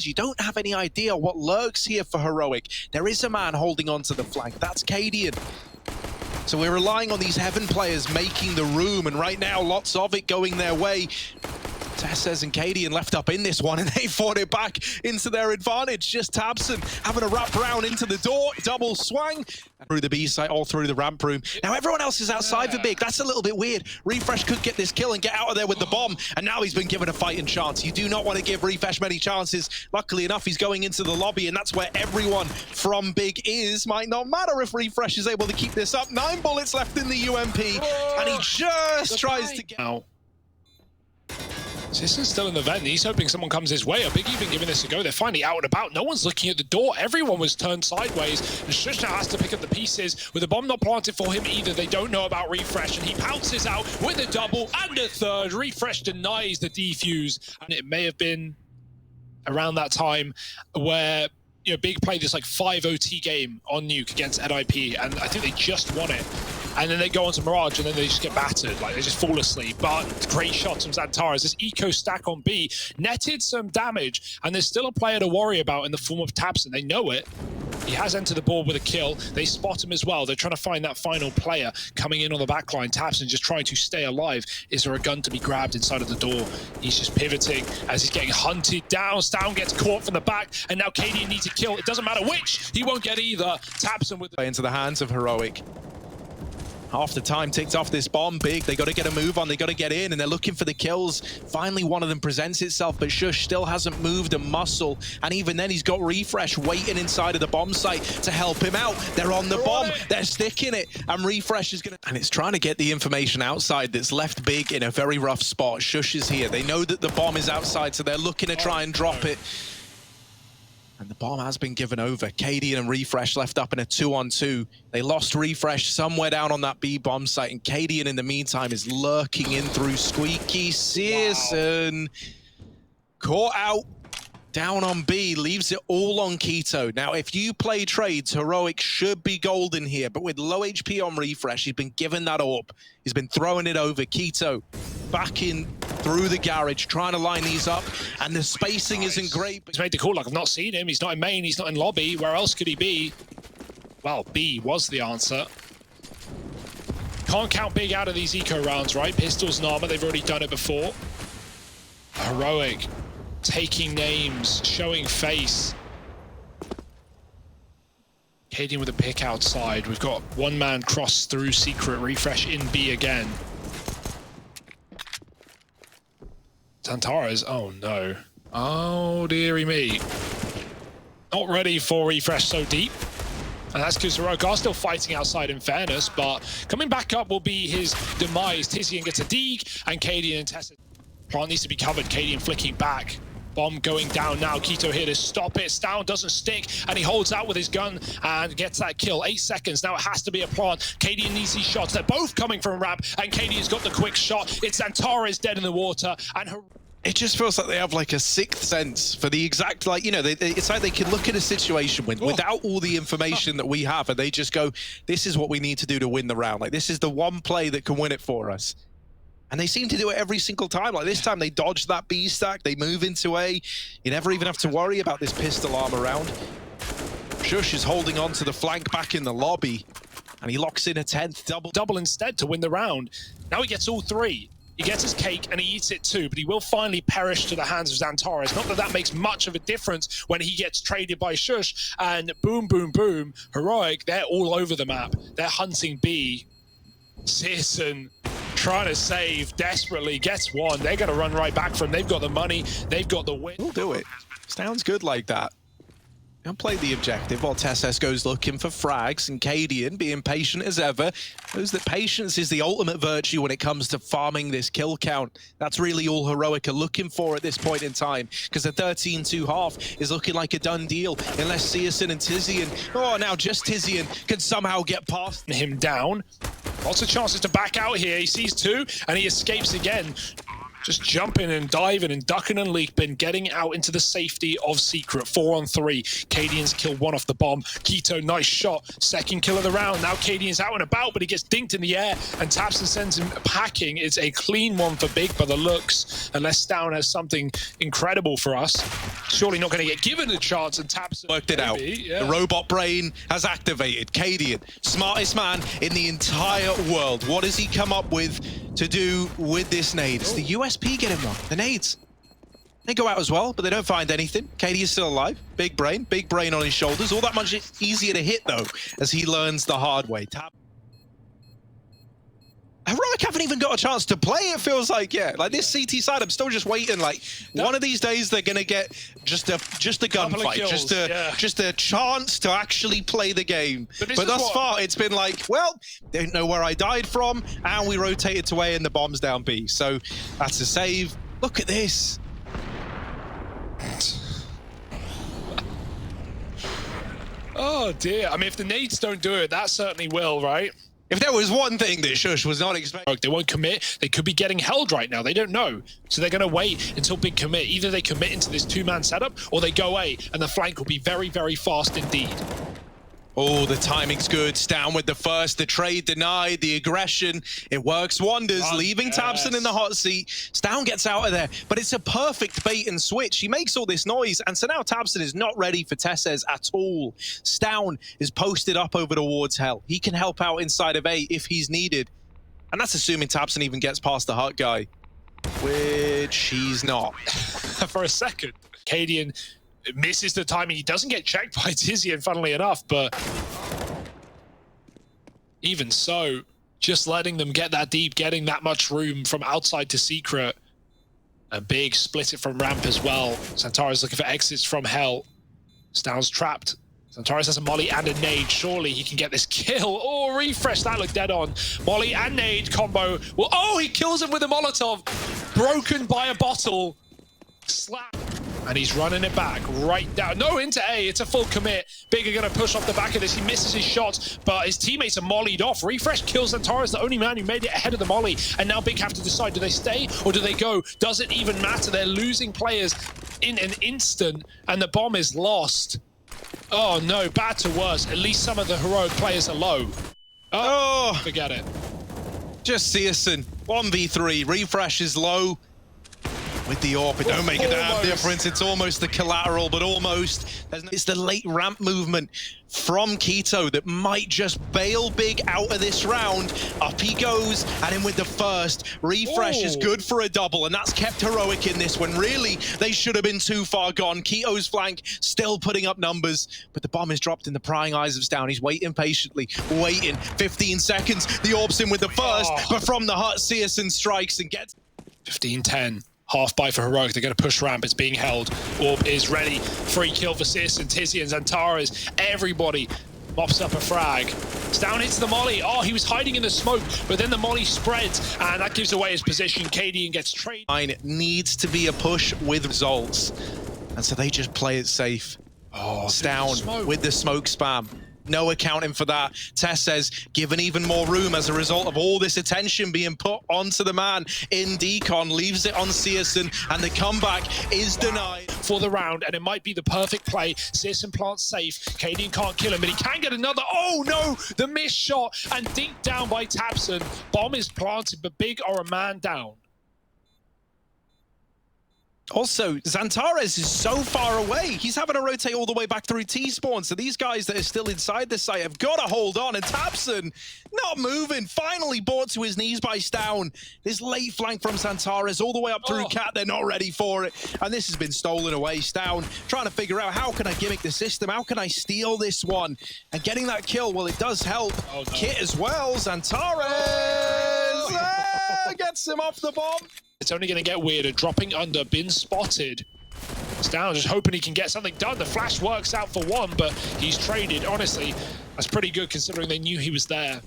You don't have any idea what lurks here for Heroic. There is a man holding on to the flank. That's Cadian. So we're relying on these Heaven players making the room, and right now, lots of it going their way. Tessez and Cadian left up in this one, and they fought it back into their advantage. Just Tabson having a wrap round into the door, double swang through the B site, all through the ramp room. Now everyone else is outside for Big. That's a little bit weird. Refresh could get this kill and get out of there with the bomb, and now he's been given a fighting chance. You do not want to give Refresh many chances. Luckily enough, he's going into the lobby, and that's where everyone from Big is. Might not matter if Refresh is able to keep this up. 9 bullets left in the UMP, and he just tries to get out. Sisson's still in the vent. He's hoping someone comes his way. Big even giving this a go. They're finally out and about. No one's looking at the door. Everyone was turned sideways. And Shush now has to pick up the pieces. With the bomb not planted for him either, they don't know about Refresh. And he pounces out with a double and a third. Refresh denies the defuse. And it may have been around that time where Big played this like 5 OT game on Nuke against NIP. And I think they just won it. And then they go on to Mirage, and then they just get battered. Like, they just fall asleep. But great shots from Xantares. This eco stack on B netted some damage, and there's still a player to worry about in the form of Tabson. They know it. He has entered the board with a kill. They spot him as well. They're trying to find that final player coming in on the backline. Tabson just trying to stay alive. Is there a gun to be grabbed inside of the door? He's just pivoting as he's getting hunted down. Stown gets caught from the back, and now Cadian needs a kill. It doesn't matter which. He won't get either. Tabson with into the hands of Heroic. Half the time ticked off this bomb. Big, they got to get a move on, they got to get in, and they're looking for the kills. Finally, one of them presents itself, but Shush still hasn't moved a muscle, and even then he's got Refresh waiting inside of the bomb site to help him out. They're on the bomb, they're sticking it, and Refresh is gonna... And it's trying to get the information outside that's left Big in a very rough spot. Shush is here. They know that the bomb is outside, so they're looking to try and drop it. And the bomb has been given over. Cadian and Refresh left up in a 2-on-2. They lost Refresh somewhere down on that B bomb site, and Cadian in the meantime is lurking in through Squeaky. Searson caught out down on B, leaves it all on Keto. Now, if you play trades, Heroic should be golden here, but with low HP on Refresh, he's been given that AWP. He's been throwing it over. Keto back in through the garage, trying to line these up, and the spacing isn't great. He's made the call, like, I've not seen him. He's not in main, he's not in lobby. Where else could he be? Well, B was the answer. Can't count Big out of these eco rounds, right? Pistols and armor, they've already done it before. Heroic taking names, showing face. Cadian with a pick outside. We've got one man cross through secret. Refresh in B again. Xantares, oh no. Oh dearie me. Not ready for Refresh so deep. And that's because Heroic are still fighting outside in fairness, but coming back up will be his demise. Tizian gets a dig, and Cadian and Tessa. Plant needs to be covered. Cadian flicking back. Bomb going down now. Keto here to stop it. Stown doesn't stick, and he holds out with his gun and gets that kill. 8 seconds. Now it has to be a plant. Cadian needs these shots. They're both coming from ramp, and Cadian's got the quick shot. It's Xantares dead in the water, and it just feels like they have like a sixth sense for the exact, like, it's like they can look at a situation without all the information that we have, and they just go, this is what we need to do to win the round. Like, this is the one play that can win it for us. And they seem to do it every single time. Like this time they dodged that B stack, they move into A. You never even have to worry about this pistol arm around. Shush is holding on to the flank back in the lobby, and he locks in a 10th double instead to win the round. Now he gets all 3. He gets his cake and he eats it too, but he will finally perish to the hands of Xantares. Not that that makes much of a difference when he gets traded by Shush, and boom, boom, boom. Heroic, they're all over the map. They're hunting B. Searson trying to save desperately, gets one. They're going to run right back from him. They've got the money, they've got the win. We'll do it. Sounds good like that. And play the objective while Tessez goes looking for frags, and Cadian being patient as ever. Knows that patience is the ultimate virtue when it comes to farming this kill count. That's really all Heroic are looking for at this point in time, because the 13-2 half is looking like a done deal, unless Searson and Tizian, now just Tizian, can somehow get past him down. Lots of chances to back out here. He sees 2, and he escapes again. Just jumping and diving and ducking and leaping, getting out into the safety of Secret. 4-on-3. Cadian's killed one off the bomb. Keto, nice shot. Second kill of the round. Now Cadian's out and about, but he gets dinked in the air, and Tapson sends him packing. It's a clean one for Big by the looks, unless Stown has something incredible for us. Surely not going to get given a chance, and Tapson worked it out. Yeah. The robot brain has activated. Cadian, smartest man in the entire world. What does he come up with to do with this nade? It's the USP getting one. The nades. They go out as well, but they don't find anything. Katie is still alive. Big brain on his shoulders. All that much easier to hit, though, as he learns the hard way. Heroic haven't even got a chance to play, it feels like, yeah. Like this CT side, I'm still just waiting. Like one of these days, they're gonna get just a gunfight, just a chance to actually play the game. But thus far, it's been like, well, they don't know where I died from, and we rotated to A and the bomb's down B. So that's a save. Look at this. Oh dear. I mean, if the nades don't do it, that certainly will, right? If there was one thing that Shush was not expecting... They won't commit. They could be getting held right now. They don't know. So they're going to wait until Big commit. Either they commit into this two-man setup, or they go A, and the flank will be very, very fast indeed. Oh, the timing's good. Stown with the first, the trade denied, the aggression. It works wonders, leaving Tabson in the hot seat. Stown gets out of there, but it's a perfect bait and switch. He makes all this noise, and so now Tabson is not ready for Tesses at all. Stown is posted up over towards Hell. He can help out inside of A if he's needed. And that's assuming Tabson even gets past the hut guy, which he's not. For a second, Cadian misses the timing. He doesn't get checked by Tizian, funnily enough, but even so, just letting them get that deep, getting that much room from outside to Secret. A big split it from ramp as well. Santaris looking for exits from Hell. Stown's trapped. Santaris has a molly and a nade. Surely he can get this kill. Oh, refresh. That looked dead on. Molly and nade combo. Well, oh, he kills him with a Molotov. Broken by a bottle. Slap. And he's running it back right down. No, into A. It's a full commit. Big are going to push off the back of this. He misses his shot, but his teammates are mollied off. Refresh kills Santaris, the only man who made it ahead of the molly. And now Big have to decide, do they stay or do they go? Does it even matter? They're losing players in an instant, and the bomb is lost. Oh, no. Bad to worse. At least some of the heroic players are low. Oh, forget it. Just Searson. 1v3. Refresh is low. With the AWP, it don't make a damn difference. It's almost the collateral, but almost. It's the late ramp movement from Keto that might just bail Big out of this round. Up he goes, and in with the first. Refresh is good for a double, and that's kept Heroic in this one. Really, they should have been too far gone. Keto's flank still putting up numbers, but the bomb is dropped in the prying eyes of Stown. He's waiting patiently, waiting. 15 seconds, the AWP's in with the first, but from the hut, Searson strikes and gets... 15-10. Half buy for Heroic. They're going to push ramp. It's being held. Orb is ready. Free kill for Searson, Tizian, Zantares. Everybody mops up a frag. Stown hits the molly. Oh, he was hiding in the smoke, but then the molly spreads, and that gives away his position. Cadian gets traded. It needs to be a push with results, and so they just play it safe. Oh, Stown with the smoke spam. No accounting for that. Tess says, given even more room as a result of all this attention being put onto the man in Decon, leaves it on Searson, and the comeback is denied. For the round, and it might be the perfect play. Searson plants safe. Cadian can't kill him, but he can get another. Oh no! The missed shot, and dinked down by Tabson. Bomb is planted, but Big are a man down. Also, Zantares is so far away. He's having to rotate all the way back through T-spawn. So these guys that are still inside the site have got to hold on. And Tabson not moving. Finally brought to his knees by Stown. This late flank from Zantares all the way up through Cat. They're not ready for it. And this has been stolen away. Stown trying to figure out, how can I gimmick the system? How can I steal this one? And getting that kill, well, it does help. Kit as well. Zantares gets him off the bomb. It's only going to get weirder. Dropping under, been spotted. Stown just hoping he can get something done. The flash works out for one, but he's traded. Honestly, that's pretty good considering they knew he was there.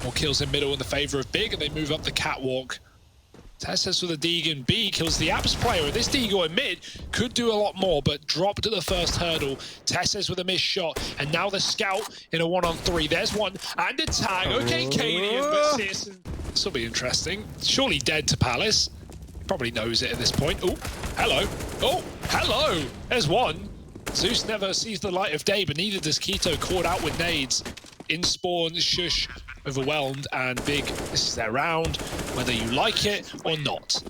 More kills in middle in the favor of Big, and they move up the catwalk. Tesses with a Deegan. B kills the Abs player. This Deagle in mid could do a lot more, but dropped at the first hurdle. Tesses with a missed shot, and now the scout in a 1-on-3. There's one, and a tag. Okay, Cadian, but Searson. This will be interesting. Surely dead to Palace. Probably knows it at this point. Oh, hello. Oh, hello. There's one. Zeus never sees the light of day, but neither does Keto, caught out with nades. In spawn, Shush overwhelmed, and Big, this is their round, whether you like it or not.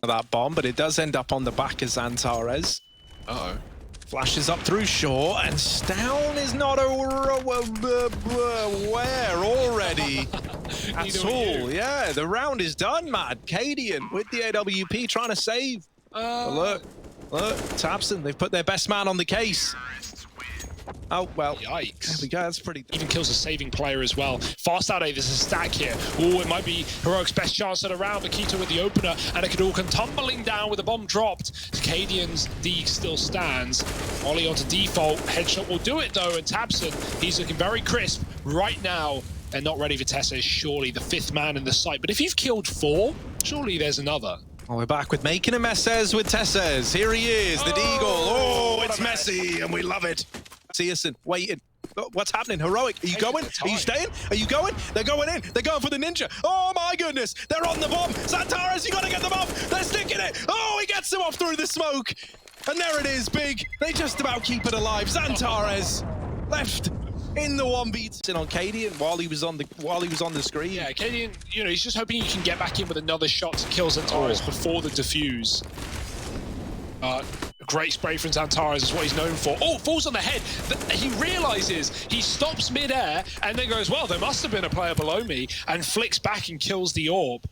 That bomb, but it does end up on the back of Xantares. Uh-oh. Flashes up through shore, and Stown is not aware already at all. Yeah, the round is done, man. Cadian with the AWP trying to save. Look, Tabson, they've put their best man on the case. Oh, well. Yikes. There we go, that's pretty... Even kills a saving player as well. Fast out A, there's a stack here. Oh, it might be Heroic's best chance at a round. Keto with the opener, and it could all come tumbling down with the bomb dropped. Cadian's D still stands. Ollie onto default. Headshot will do it, though, and Tabson, he's looking very crisp right now. They're not ready for Tessa, surely the 5th man in the site. But if you've killed 4, surely there's another. Well, we're back with making a messes with Tessez. Here he is, the Deagle. Oh, it's messy, and we love it. Searson, waiting. What's happening? Heroic, are you going? Are you staying? Are you going? They're going in. They're going for the ninja. Oh my goodness. They're on the bomb. Xantares, you gotta get them off. They're sticking it. Oh, he gets them off through the smoke. And there it is, Big. They just about keep it alive. Xantares left in the 1v2 on Cadian while he was on the screen. Yeah, Cadian, you know, he's just hoping he can get back in with another shot to kill Xantares before the defuse. Great spray from Xantares is what he's known for. Oh, falls on the head. He realizes, he stops mid-air and then goes, well, there must have been a player below me, and flicks back and kills the orb.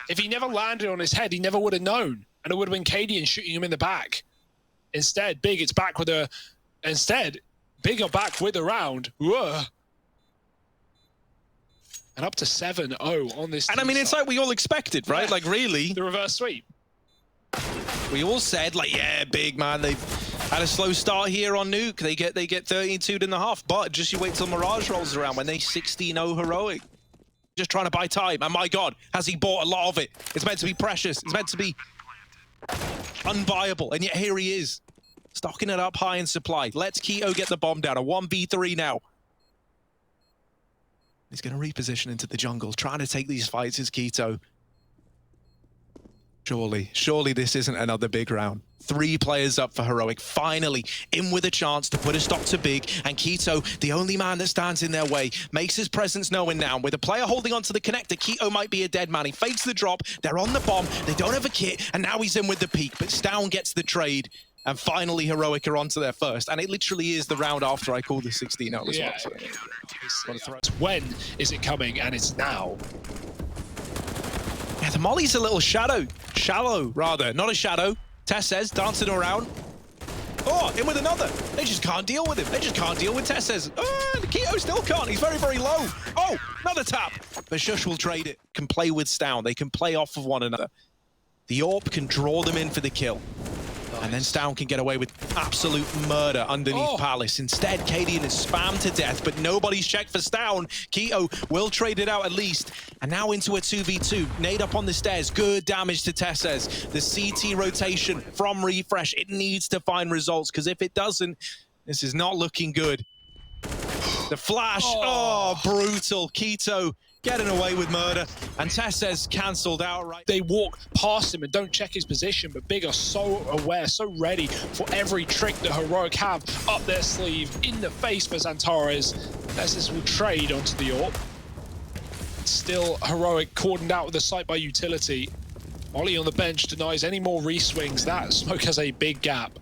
If he never landed on his head, he never would have known, and it would have been Cadian shooting him in the back. Instead, Big, it's back with a... Instead, Big are back with a round. Whoa. And up to 7-0 on this. And I mean, it's like we all expected, right? Yeah. Like, really. The reverse sweep. We all said, like, yeah, Big, man, they've had a slow start here on Nuke. They get 32.5, but just you wait till Mirage rolls around when they 16-0 Heroic. Just trying to buy time, and my God, has he bought a lot of it? It's meant to be precious. It's meant to be unbuyable, and yet here he is, stocking it up high in supply. Let's Keto get the bomb down. A 1v3 now. He's going to reposition into the jungle, trying to take these fights as Keto. Surely this isn't another big round. 3 players up for Heroic, finally in with a chance to put a stop to Big, and Keto, the only man that stands in their way, makes his presence known now. With a player holding onto the connector, Keto might be a dead man. He fakes the drop, they're on the bomb, they don't have a kit, and now he's in with the peak, but Stown gets the trade, and finally Heroic are onto their first, and it literally is the round after I called the 16-0 as well. So. When is it coming? And it's now. Yeah, the molly's a little shallow, rather, not a shadow. Tess says, dancing around. Oh, in with another. They just can't deal with him. They just can't deal with Tess says. Keto still can't. He's very, very low. Oh, another tap. But Shush will trade it. Can play with Stown. They can play off of one another. The AWP can draw them in for the kill. And then Stown can get away with absolute murder underneath Palace. Instead, Cadian is spammed to death, but nobody's checked for Stown. Keto will trade it out at least. And now into a 2v2. Nade up on the stairs. Good damage to Tessez. The CT rotation from Refresh. It needs to find results, because if it doesn't, this is not looking good. The flash. Oh, brutal. Keto getting away with murder, and Tessez cancelled outright. They walk past him and don't check his position, but Big are so aware, so ready for every trick that Heroic have up their sleeve, in the face for Xantares. Tessez will trade onto the AWP. Still Heroic cordoned out of the site by utility. Ollie on the bench denies any more re-swings. That smoke has a big gap.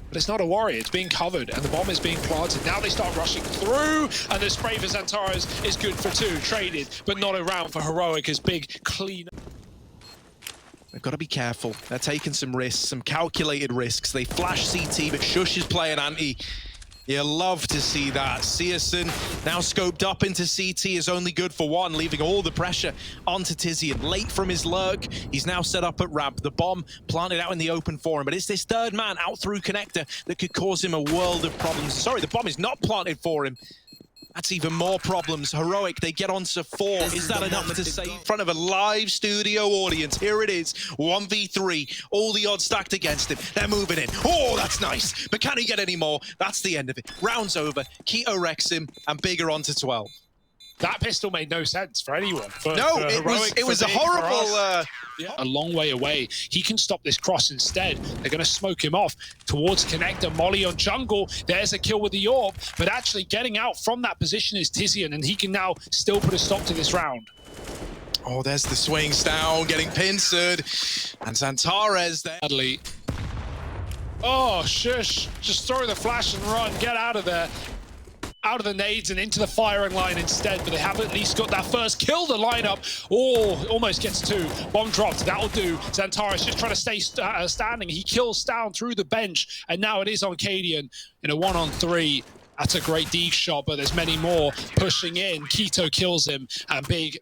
But it's not a worry, it's being covered, and the bomb is being planted. Now they start rushing through, and the spray for Xantares is good for 2. Traded, but not a round for Heroic as Big clean. They've got to be careful. They're taking some risks, some calculated risks. They flash CT, but Shush is playing anti. You love to see that. Searson now scoped up into CT is only good for 1, leaving all the pressure onto Tizian. Late from his lurk, he's now set up at ramp. The bomb planted out in the open for him, but it's this 3rd man out through connector that could cause him a world of problems. Sorry, the bomb is not planted for him. That's even more problems. Heroic, they get onto 4. Is that enough to save in front of a live studio audience? Here it is, 1v3. All the odds stacked against him. They're moving in. Oh, that's nice. But can he get any more? That's the end of it. Round's over. Keto wrecks him, and Big are onto 12. That pistol made no sense for anyone. No, it was a horrible... A long way away. He can stop this cross instead. They're going to smoke him off towards connector. Molly on jungle. There's a kill with the AWP, but actually getting out from that position is Tizian, and he can now still put a stop to this round. Oh, there's the swings down, getting pincered. And Zantares there. Sadly. Oh, shush. Just throw the flash and run. Get out of there. Out of the nades and into the firing line instead, but they have at least got that first kill. The lineup, almost gets two. Bomb dropped, that'll do. Zantares just trying to stay standing. He kills down through the bench, and now it is on Cadian in a 1-on-3. That's a great deep shot, but there's many more pushing in. Keto kills him, and Big.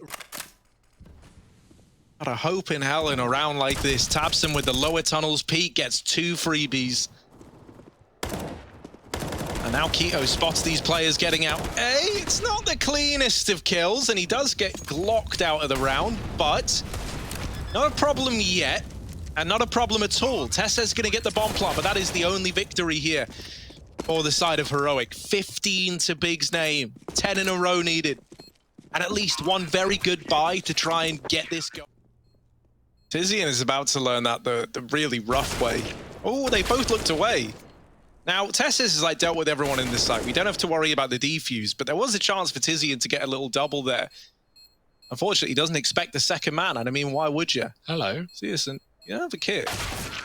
Not a hope in hell in a round like this. Tabson with the lower tunnels peak gets 2 freebies. And now Keto spots these players getting out. It's not the cleanest of kills, and he does get glocked out of the round, but not a problem yet, and not a problem at all. Tessa's going to get the bomb plot, but that is the only victory here for the side of Heroic. 15 to Big's name, 10 in a row needed, and at least one very good buy to try and get this going. Tizian is about to learn that the really rough way. Oh, they both looked away. Now, Tessis has like dealt with everyone in this site. We don't have to worry about the defuse, but there was a chance for Tizian to get a little double there. Unfortunately, he doesn't expect the second man, and I mean, why would you? Hello. Seriously, you don't have a kit.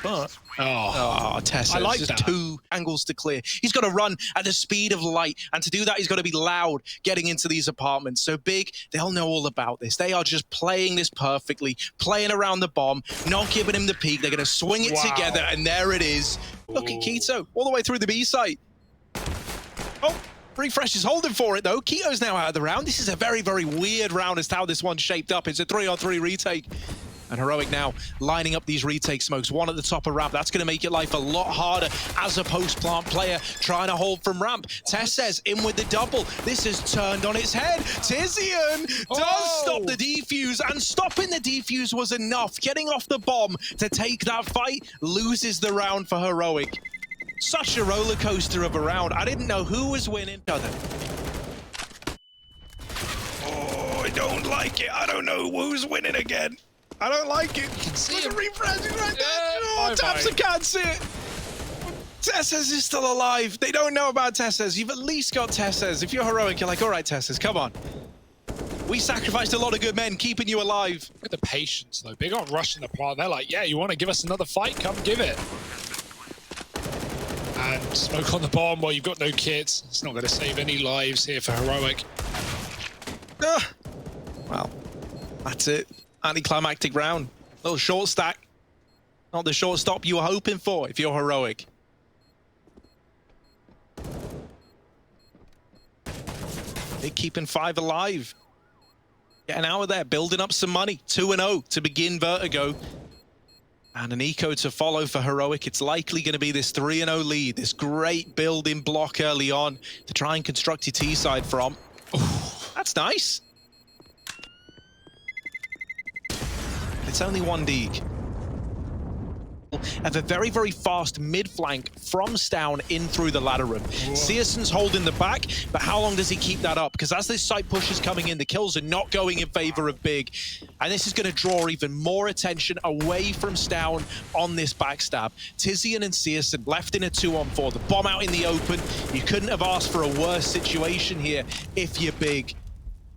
But Tessis, I like just that. 2 angles to clear. He's got to run at the speed of light, and to do that, he's got to be loud getting into these apartments. So Big, they'll know all about this. They are just playing this perfectly, playing around the bomb, not giving him the peak. They're going to swing it together, and there it is. Look at Keto, all the way through the B site. Oh, Refresh is holding for it, though. Keto's now out of the round. This is a very, very weird round as to how this one's shaped up. It's a 3-on-3 retake. And Heroic now lining up these retake smokes. One at the top of ramp. That's going to make it life a lot harder as a post-plant player trying to hold from ramp. Tess says in with the double. This is turned on its head. Tizian does stop the defuse, and stopping the defuse was enough. Getting off the bomb to take that fight loses the round for Heroic. Such a roller coaster of a round. I didn't know who was winning. Oh, I don't like it. I don't know who's winning again. I don't like it. You can see him. Refresh right there. Oh, Tabson can't see it. Tesses is still alive. They don't know about Tesses. You've at least got Tesses. If you're Heroic, you're like, all right, Tesses, come on. We sacrificed a lot of good men keeping you alive. Look at the patience, though. Big on rushing the plant. They're like, yeah, you want to give us another fight? Come give it. And smoke on the bomb while you've got no kits. It's not going to save any lives here for Heroic. Well, that's it. Anticlimactic round. Little short stack. Not the short stop you were hoping for if you're Heroic. They're keeping 5 alive. Getting out of there, building up some money. 2-0 to begin Vertigo. And an eco to follow for Heroic. It's likely going to be this 3-0 lead. This great building block early on to try and construct your T-side from. Ooh, that's nice. It's only 1 Deeg. Have a very, very fast mid-flank from Stown in through the ladder room. Searson's holding the back, but how long does he keep that up? Because as this site push is coming in, the kills are not going in favor of Big. And this is going to draw even more attention away from Stown on this backstab. Tizian and Searson left in a 2-on-4. The bomb out in the open. You couldn't have asked for a worse situation here if you're Big.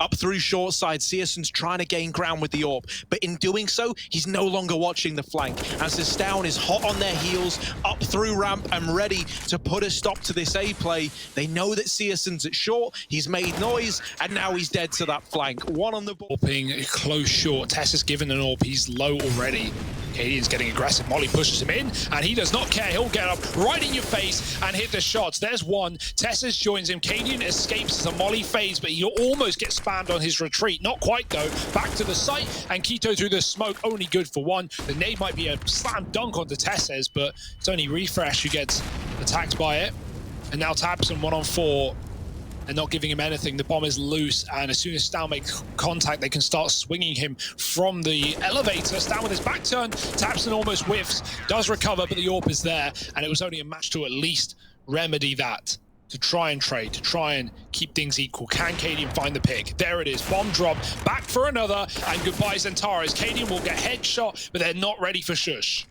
Up through short side, Searson's trying to gain ground with the AWP, but in doing so, he's no longer watching the flank, as the Stown is hot on their heels, up through ramp and ready to put a stop to this A play. They know that Searson's at short, he's made noise, and now he's dead to that flank. One on the ball. AWPing close short. Tess is given an AWP, he's low already. Cadian's getting aggressive. Molly pushes him in, and he does not care. He'll get up right in your face and hit the shots. There's one. Tessis joins him. Cadian escapes as a Molly phase, but he almost gets spammed on his retreat. Not quite, though. Back to the site, and Keto through the smoke, only good for 1. The nade might be a slam dunk onto Tessis, but it's only Refresh who gets attacked by it. And now Tabson 1-on-4. And not giving him anything. The bomb is loose, and as soon as Stown makes contact, they can start swinging him from the elevator. Stown with his back turned, Tabson almost whiffs, does recover, but the AWP is there, and it was only a match to at least remedy that. to try and trade, to try and keep things equal. Can Cadian find the pick? There it is. Bomb drop. Back for another. And goodbye, Xantares. Cadian will get headshot, but they're not ready for Shush.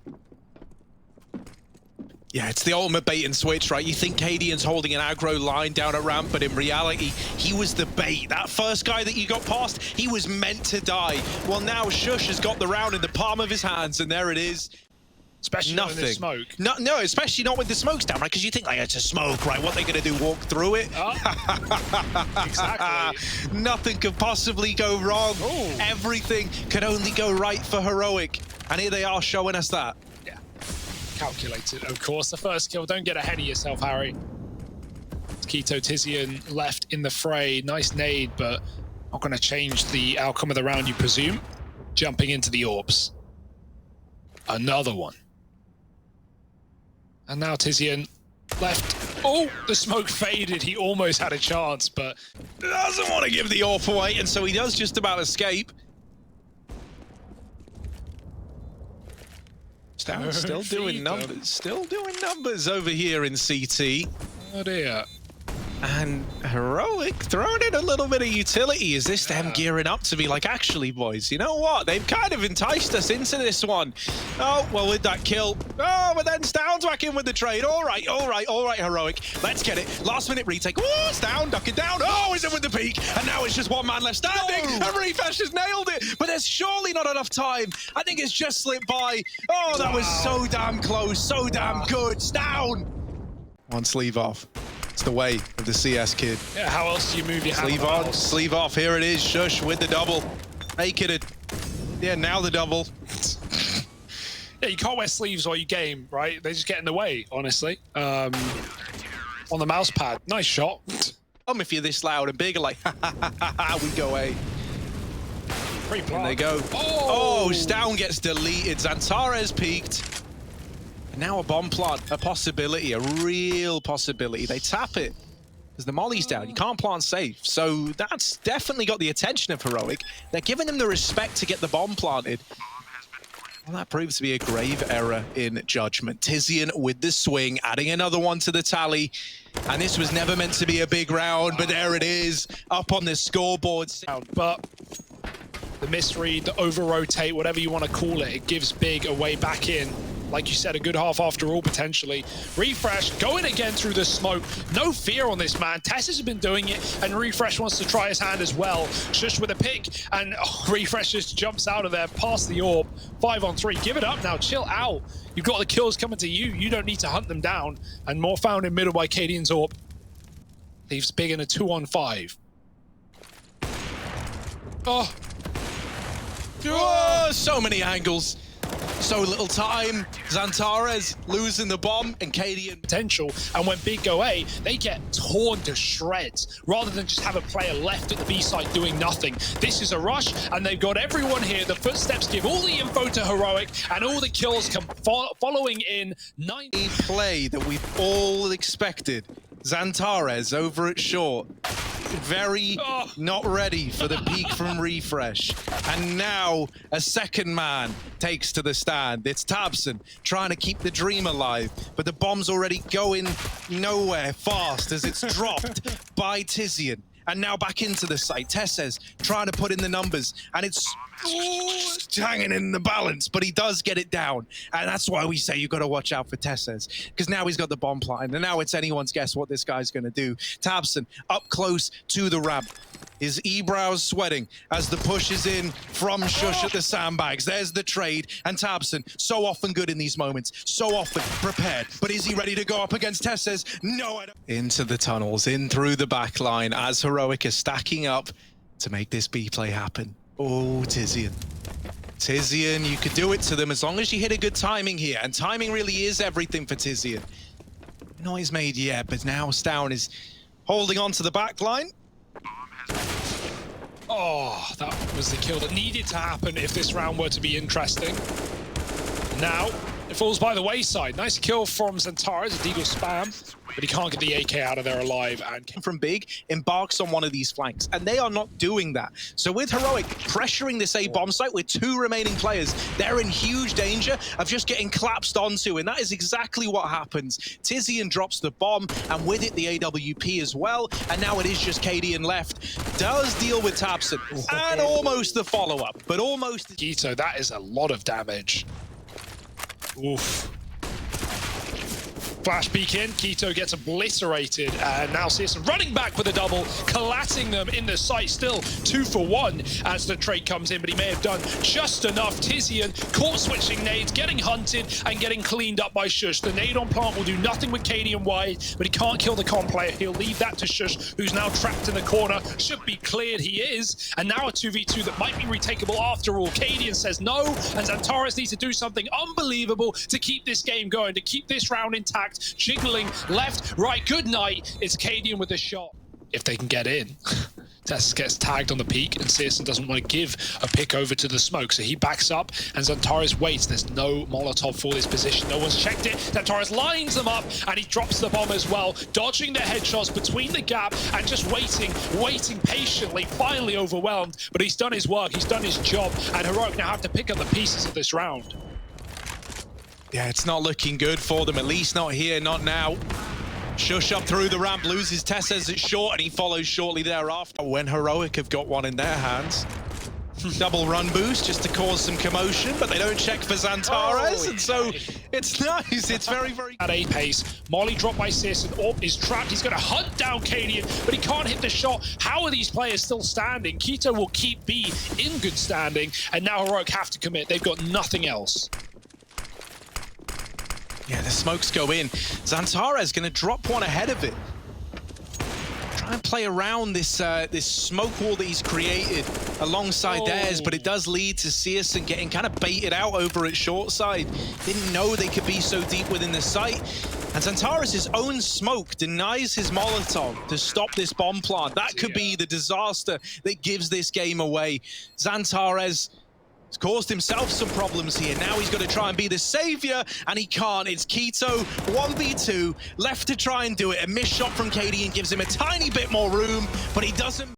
Yeah, it's the ultimate bait and switch, right? You think Cadian's holding an aggro line down at ramp, but in reality, he was the bait. That first guy that you got past, he was meant to die. Well, now Shush has got the round in the palm of his hands, and there it is. Especially not in the smoke. No, especially not with the smokes down, right? Because you think, like, it's a smoke, right? What are they going to do, walk through it? Exactly. Nothing could possibly go wrong. Ooh. Everything could only go right for Heroic. And here they are showing us that. Yeah. Calculated, of course. The first kill. Don't get ahead of yourself, Harry. Keto Tizian left in the fray. Nice nade, but not going to change the outcome of the round, you presume. Jumping into the orbs. Another one. And now Tizian left. Oh, the smoke faded. He almost had a chance, but doesn't want to give the AWP away, and so he does just about escape. Still doing numbers. Still doing numbers over here in CT. Oh dear. And Heroic throwing in a little bit of utility. Is this them gearing up to be like, actually, boys, you know what? They've kind of enticed us into this one. Oh, well, with that kill. Oh, but then Stound's back in with the trade. All right, Heroic. Let's get it. Last minute retake. Oh, Stound ducking down. Oh, is it with the peak? And now it's just one man left standing. No. And Refresh has nailed it. But there's surely not enough time. I think it's just slipped by. Oh, that was so damn close. So damn good. Stound. One sleeve off. It's the way of the CS kid. Yeah, how else do you move your hand? Sleeve on, sleeve off. Here it is. Shush with the double. Making it. Yeah, now the double. Yeah, you can't wear sleeves while you game, right? They just get in the way, honestly. On the mouse pad. Nice shot. If you're this loud and big, like, we go away. And they go. Oh, Stound gets deleted. Xantares peaked. Now a bomb plant, a possibility, a real possibility. They tap it because the molly's down. You can't plant safe. So that's definitely got the attention of Heroic. They're giving them the respect to get the bomb planted. Well, that proves to be a grave error in judgment. Tizian with the swing, adding another one to the tally. And this was never meant to be a big round, but there it is, up on the scoreboard. But the misread, the over-rotate, whatever you want to call it, it gives Big a way back in. Like you said, a good half after all, potentially. Refresh going again through the smoke. No fear on this man. Tess has been doing it, and Refresh wants to try his hand as well. Shush with a pick, and Refresh just jumps out of there, past the orb. 5 on 3. Give it up now. Chill out. You've got the kills coming to you. You don't need to hunt them down. And more found in middle by Cadian's orb. Leaves Big in a 2 on 5. Oh. Oh, so many angles. So little time. Xantares losing the bomb, and Cadian potential. And when Big go A, they get torn to shreds rather than just have a player left at the B side doing nothing. This is a rush, and they've got everyone here. The footsteps give all the info to Heroic, and all the kills come following in 90 play that we've all expected. Xantares over at short. Very not ready for the peak from Refresh. And now a second man takes to the stand. It's Tabson trying to keep the dream alive, but the bomb's already going nowhere fast as it's dropped by Tizian. And now back into the site. Tesses trying to put in the numbers, and it's hanging in the balance, but he does get it down. And that's why we say you've got to watch out for Tesses, because now he's got the bomb plant, and now it's anyone's guess what this guy's going to do. Tabson up close to the ramp. His e-brows sweating as the push is in from Shush at the sandbags. There's the trade, and Tabson, so often good in these moments, so often prepared. But is he ready to go up against Tesses? No, I don't. Into the tunnels, in through the back line, as Heroic is stacking up to make this B play happen. Oh, Tizian. Tizian, you could do it to them as long as you hit a good timing here, and timing really is everything for Tizian. Noise made yet, but now Stound is holding on to the back line. Oh, that was the kill that needed to happen if this round were to be interesting. Now, It falls by the wayside. Nice kill from Zantara. It's a Deagle spam, but he can't get the AK out of there alive. And from Big embarks on one of these flanks, and they are not doing that. So with Heroic pressuring this A bomb site with 2 remaining players, they're in huge danger of just getting collapsed onto, and that is exactly what happens. Tizian drops the bomb, and with it the AWP as well, and now it is just Cadian left. Does deal with Tabson, and almost the follow-up, but almost... Keto, that is a lot of damage. Oof. Flash peek in, Keto gets obliterated, and now Searson running back for the double, collapsing them in the site, still 2 for 1 as the trade comes in, but he may have done just enough. Tizian caught switching nades, getting hunted and getting cleaned up by Sjuush. The nade on plant will do nothing with Cadian wide, but he can't kill the comp player. He'll leave that to Sjuush, who's now trapped in the corner. Should be cleared, he is, and now a 2v2 that might be retakeable after all. Cadian says no, and Xantares needs to do something unbelievable to keep this game going, to keep this round intact. Jiggling left, right, good night. It's Cadian with a shot. If they can get in. Tess gets tagged on the peak, and Searson doesn't want to give a pick over to the smoke, so he backs up, and Xantares waits. There's no Molotov for this position. No one's checked it. Xantares lines them up, and he drops the bomb as well, dodging their headshots between the gap, and just waiting patiently, finally overwhelmed. But he's done his work, he's done his job, and Heroic now have to pick up the pieces of this round. Yeah, it's not looking good for them, at least not here, not now. Sjuush up through the ramp, loses Tess as it's short, and he follows shortly thereafter. When Heroic have got one in their hands. Double run boost just to cause some commotion, but they don't check for Xantares, and so it's nice. It's very, very... At A pace, Molly dropped by Searson. Orp is trapped. He's going to hunt down Cadian, but he can't hit the shot. How are these players still standing? Keto will keep B in good standing, and now Heroic have to commit. They've got nothing else. Yeah, the smokes go in. Xantares going to drop one ahead of it. Try and play around this this smoke wall that he's created alongside theirs, but it does lead to Searson getting kind of baited out over at short side. Didn't know they could be so deep within the site. And Xantares' own smoke denies his Molotov to stop this bomb plant. That could be the disaster that gives this game away. Xantares has caused himself some problems here. Now he's got to try and be the savior, and he can't. It's Keto, 1v2, left to try and do it. A missed shot from Cadian gives him a tiny bit more room, but he doesn't...